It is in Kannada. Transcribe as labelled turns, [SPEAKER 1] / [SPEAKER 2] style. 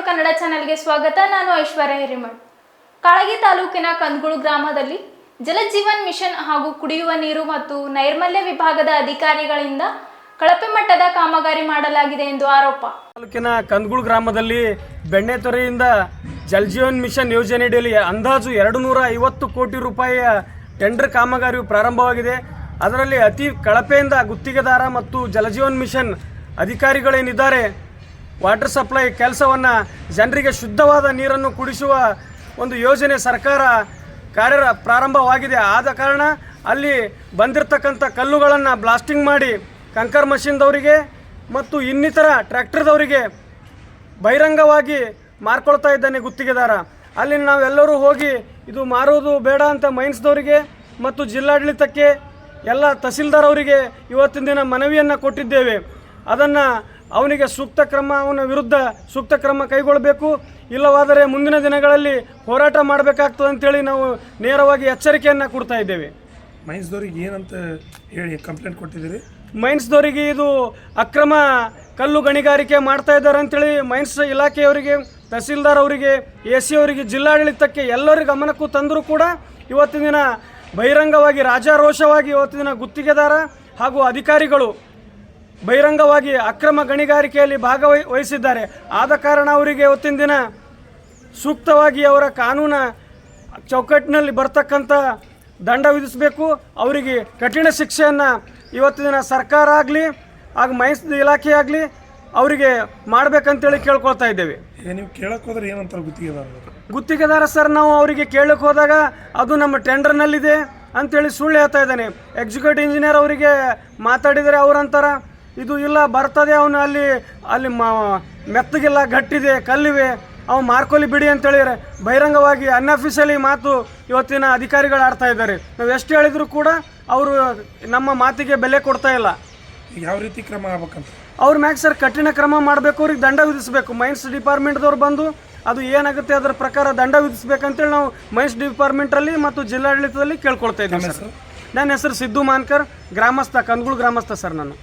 [SPEAKER 1] ಕನ್ನಡ ಚಾನೆಲ್ಗೆ ಸ್ವಾಗತ. ನಾನು ಐಶ್ವರ್ಯ ಹಿರೇಮಠ್. ಕಾಳಗಿ ತಾಲೂಕಿನ ಕಂದಗೂಳು ಗ್ರಾಮದಲ್ಲಿ ಜಲಜೀವನ್ ಮಿಷನ್ ಹಾಗೂ ಕುಡಿಯುವ ನೀರು ಮತ್ತು ನೈರ್ಮಲ್ಯ ವಿಭಾಗದ ಅಧಿಕಾರಿಗಳಿಂದ ಕಳಪೆ ಮಟ್ಟದ ಕಾಮಗಾರಿ ಮಾಡಲಾಗಿದೆ ಎಂದು ಆರೋಪ.
[SPEAKER 2] ತಾಲೂಕಿನ ಕಂದಗೂಳು ಗ್ರಾಮದಲ್ಲಿ ಬೆಣ್ಣೆತೊರೆಯಿಂದ ಜಲಜೀವನ್ ಮಿಷನ್ ಯೋಜನೆಯಡಿಯಲ್ಲಿ ಅಂದಾಜು 250 ಕೋಟಿ ರೂಪಾಯಿಯ ಟೆಂಡರ್ ಕಾಮಗಾರಿಯು ಪ್ರಾರಂಭವಾಗಿದೆ. ಅದರಲ್ಲಿ ಅತಿ ಕಳಪೆಯಿಂದ ಗುತ್ತಿಗೆದಾರ ಮತ್ತು ಜಲಜೀವನ್ ಮಿಷನ್ ಅಧಿಕಾರಿಗಳೇನಿದ್ದಾರೆ ವಾಟರ್ ಸಪ್ಲೈ ಕೆಲಸವನ್ನು ಜನರಿಗೆ ಶುದ್ಧವಾದ ನೀರನ್ನು ಕುಡಿಸುವ ಒಂದು ಯೋಜನೆ ಸರ್ಕಾರ ಪ್ರಾರಂಭವಾಗಿದೆ. ಆದ ಕಾರಣ ಅಲ್ಲಿ ಬಂದಿರತಕ್ಕಂಥ ಕಲ್ಲುಗಳನ್ನು ಬ್ಲಾಸ್ಟಿಂಗ್ ಮಾಡಿ ಕಂಕರ್ ಮಷಿನ್ದವರಿಗೆ ಮತ್ತು ಇನ್ನಿತರ ಟ್ರ್ಯಾಕ್ಟರ್ದವರಿಗೆ ಬಹಿರಂಗವಾಗಿ ಮಾರ್ಕೊಳ್ತಾ ಇದ್ದಾನೆ ಗುತ್ತಿಗೆದಾರ. ಅಲ್ಲಿ ನಾವೆಲ್ಲರೂ ಹೋಗಿ ಇದು ಮಾರುವುದು ಬೇಡ ಅಂತ ಮೈನ್ಸ್ದವರಿಗೆ ಮತ್ತು ಜಿಲ್ಲಾಡಳಿತಕ್ಕೆ ಎಲ್ಲ ತಹಸೀಲ್ದಾರ್ ಅವರಿಗೆ ಇವತ್ತಿನ ದಿನ ಮನವಿಯನ್ನು ಕೊಟ್ಟಿದ್ದೇವೆ. ಅದನ್ನು ಅವನಿಗೆ ಅವನ ವಿರುದ್ಧ ಸೂಕ್ತ ಕ್ರಮ ಕೈಗೊಳ್ಳಬೇಕು, ಇಲ್ಲವಾದರೆ ಮುಂದಿನ ದಿನಗಳಲ್ಲಿ ಹೋರಾಟ ಮಾಡಬೇಕಾಗ್ತದೆ ಅಂತೇಳಿ ನಾವು ನೇರವಾಗಿ ಎಚ್ಚರಿಕೆಯನ್ನು ಕೊಡ್ತಾ ಇದ್ದೇವೆ.
[SPEAKER 3] ಮೈನ್ಸ್ದವ್ರಿಗೆ ಏನಂತ ಹೇಳಿ ಕಂಪ್ಲೇಂಟ್ ಕೊಟ್ಟಿದ್ದೀರಿ?
[SPEAKER 2] ಮೈನ್ಸ್ದವರಿಗೆ ಇದು ಅಕ್ರಮ ಕಲ್ಲು ಗಣಿಗಾರಿಕೆ ಮಾಡ್ತಾ ಇದ್ದಾರೆ ಅಂತೇಳಿ ಮೈನ್ಸ್ ಇಲಾಖೆಯವರಿಗೆ, ತಹಸೀಲ್ದಾರ್ ಅವರಿಗೆ, AC ಅವರಿಗೆ, ಜಿಲ್ಲಾಡಳಿತಕ್ಕೆ ಎಲ್ಲರಿಗೆ ಗಮನಕ್ಕೂ ತಂದರೂ ಕೂಡ ಇವತ್ತಿನ ದಿನ ಬಹಿರಂಗವಾಗಿ ರಾಜಾರೋಷವಾಗಿ ಇವತ್ತಿನ ದಿನ ಗುತ್ತಿಗೆದಾರ ಹಾಗೂ ಅಧಿಕಾರಿಗಳು ಬಹಿರಂಗವಾಗಿ ಅಕ್ರಮ ಗಣಿಗಾರಿಕೆಯಲ್ಲಿ ಭಾಗವಹಿಸಿದ್ದಾರೆ. ಆದ ಕಾರಣ ಅವರಿಗೆ ಇವತ್ತಿನ ದಿನ ಸೂಕ್ತವಾಗಿ ಅವರ ಕಾನೂನು ಚೌಕಟ್ಟಿನಲ್ಲಿ ಬರ್ತಕ್ಕಂಥ ದಂಡ ವಿಧಿಸಬೇಕು. ಅವರಿಗೆ ಕಠಿಣ ಶಿಕ್ಷೆಯನ್ನು ಇವತ್ತಿನ ದಿನ ಸರ್ಕಾರ ಆಗಲಿ ಹಾಗೂ ಮೈನ್ಸ್ ಇಲಾಖೆ ಆಗಲಿ ಅವರಿಗೆ ಮಾಡಬೇಕಂತೇಳಿ ಕೇಳ್ಕೊಳ್ತಾ ಇದ್ದೇವೆ.
[SPEAKER 3] ನೀವು ಕೇಳಕ್ಕೆ ಹೋದ್ರೆ ಏನಂತಾರೆ
[SPEAKER 2] ಗುತ್ತಿಗೆದಾರ ಸರ್, ನಾವು ಅವರಿಗೆ ಕೇಳಕ್ಕೆ ಹೋದಾಗ ಅದು ನಮ್ಮ ಟೆಂಡರ್ನಲ್ಲಿದೆ ಅಂತೇಳಿ ಸುಳ್ಳು ಹೇಳ್ತಾ ಇದ್ದಾನೆ. ಎಕ್ಸಿಕ್ಯೂಟಿವ್ ಇಂಜಿನಿಯರ್ ಅವರಿಗೆ ಮಾತಾಡಿದರೆ ಅವರಂತಾರ ಇದು ಇಲ್ಲ ಬರ್ತದೆ, ಅವನು ಅಲ್ಲಿ ಮೆತ್ತಗಿಲ್ಲ, ಗಟ್ಟಿದೆ, ಕಲ್ಲಿವೆ, ಅವ್ನು ಮಾರ್ಕೊಲಿ ಬಿಡಿ ಅಂತೇಳಿದರೆ ಬಹಿರಂಗವಾಗಿ ಅನ್ಅಫಿಷಿಯಲಿ ಮಾತು ಇವತ್ತಿನ ಅಧಿಕಾರಿಗಳು ಆಡ್ತಾ ಇದ್ದಾರೆ. ನಾವು ಎಷ್ಟು ಹೇಳಿದರೂ ಕೂಡ ಅವರು ನಮ್ಮ ಮಾತಿಗೆ ಬೆಲೆ ಕೊಡ್ತಾ ಇಲ್ಲ.
[SPEAKER 3] ಯಾವ ರೀತಿ ಕ್ರಮ ಆಗ್ಬೇಕಂತ
[SPEAKER 2] ಅವ್ರ ಮ್ಯಾಗ ಸರ್ ಕಠಿಣ ಕ್ರಮ ಮಾಡಬೇಕು, ಅವ್ರಿಗೆ ದಂಡ ವಿಧಿಸಬೇಕು. ಮೈನ್ಸ್ ಡಿಪಾರ್ಟ್ಮೆಂಟ್ದವ್ರು ಬಂದು ಅದು ಏನಾಗುತ್ತೆ ಅದರ ಪ್ರಕಾರ ದಂಡ ವಿಧಿಸಬೇಕಂತೇಳಿ ನಾವು ಮೈನ್ಸ್ ಡಿಪಾರ್ಟ್ಮೆಂಟಲ್ಲಿ ಮತ್ತು ಜಿಲ್ಲಾಡಳಿತದಲ್ಲಿ ಕೇಳ್ಕೊಳ್ತಾ ಇದ್ದೀವಿ ಸರ್. ನನ್ನ ಹೆಸರು ಸಿದ್ದು ಮಾನ್ಕರ್, ಗ್ರಾಮಸ್ಥ, ಕಂದಗೂಳು ಗ್ರಾಮಸ್ಥ ಸರ್ ನಾನು.